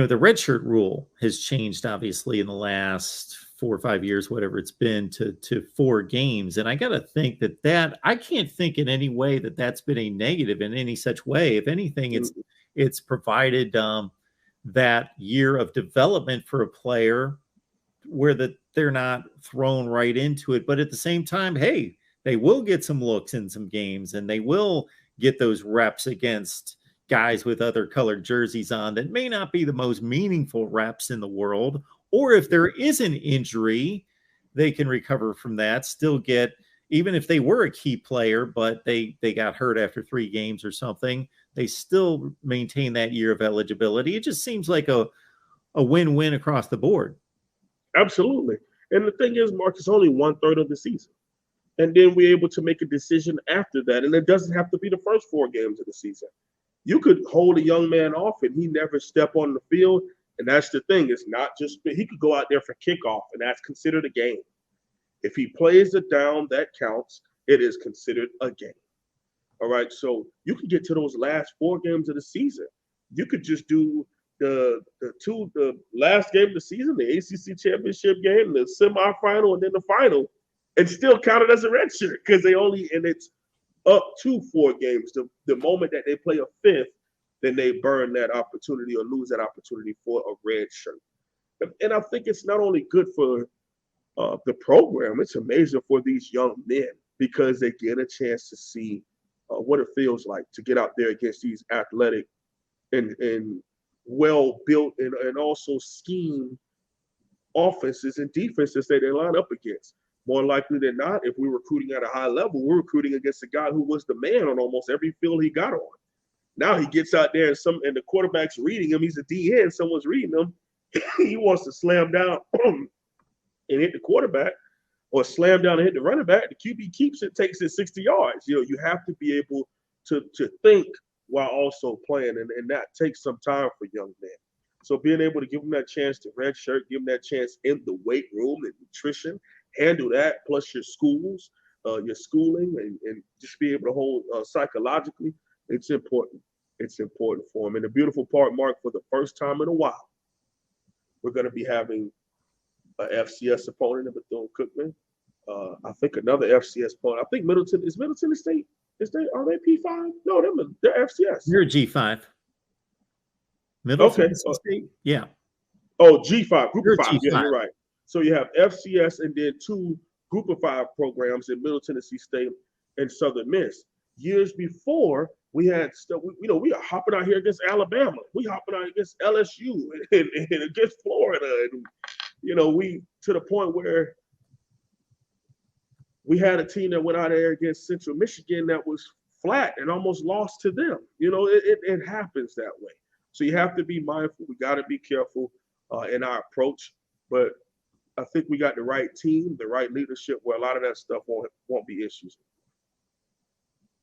the redshirt rule has changed obviously in the last 4 or 5 years, whatever it's been, to 4 games. And I got to think that I can't think in any way that that's been a negative in any such way. If anything, it's provided that year of development for a player where they're not thrown right into it. But at the same time, hey, they will get some looks in some games, and they will get those reps against guys with other colored jerseys on that may not be the most meaningful reps in the world. Or if there is an injury, they can recover from that, still get, even if they were a key player, but they got hurt after 3 games or something, they still maintain that year of eligibility. It just seems like a win-win across the board. Absolutely. And the thing is, Mark, it's only 1/3 of the season. And then we're able to make a decision after that. And it doesn't have to be the first 4 games of the season. You could hold a young man off and he never step on the field. And that's the thing. It's not just, he could go out there for kickoff and that's considered a game. If he plays it down, that counts. It is considered a game. All right. So you could get to those last 4 games of the season. You could just do the last game of the season, the ACC championship game, the semifinal, and then the final, and still count it as a red shirt because and it's up to 4 games. The moment that they play a 5th, then they burn that opportunity or lose that opportunity for a red shirt. And I think it's not only good for the program, it's amazing for these young men because they get a chance to see what it feels like to get out there against these athletic and well-built and also scheme offenses and defenses that they line up against. More likely than not, if we're recruiting at a high level, we're recruiting against a guy who was the man on almost every field he got on. Now he gets out there and the quarterback's reading him. He's a DN, someone's reading him. He wants to slam down and hit the quarterback or slam down and hit the running back. The QB keeps it, takes it 60 yards. You have to be able to think while also playing, and that takes some time for young men. So being able to give them that chance to redshirt, give them that chance in the weight room and nutrition, handle that, plus your schools, your schooling, and just be able to hold psychologically, it's important. It's important for them. And the beautiful part, Mark, for the first time in a while, we're going to be having an FCS opponent in Bethune-Cookman. I think another FCS opponent. I think Middleton the state. Are they P5? No, they're FCS. You're a G5. Middleton State? Yeah. Oh, G5, Group of 5. G5. Yeah, you're right. So you have FCS and then 2 Group of 5 programs in Middle Tennessee State and Southern Miss. Years before, we had stuff. We are hopping out here against Alabama. We hopping out against LSU and against Florida, and we to the point where we had a team that went out there against Central Michigan that was flat and almost lost to them. It happens that way. So you have to be mindful. We got to be careful in our approach. But I think we got the right team, the right leadership, where a lot of that stuff won't be issues.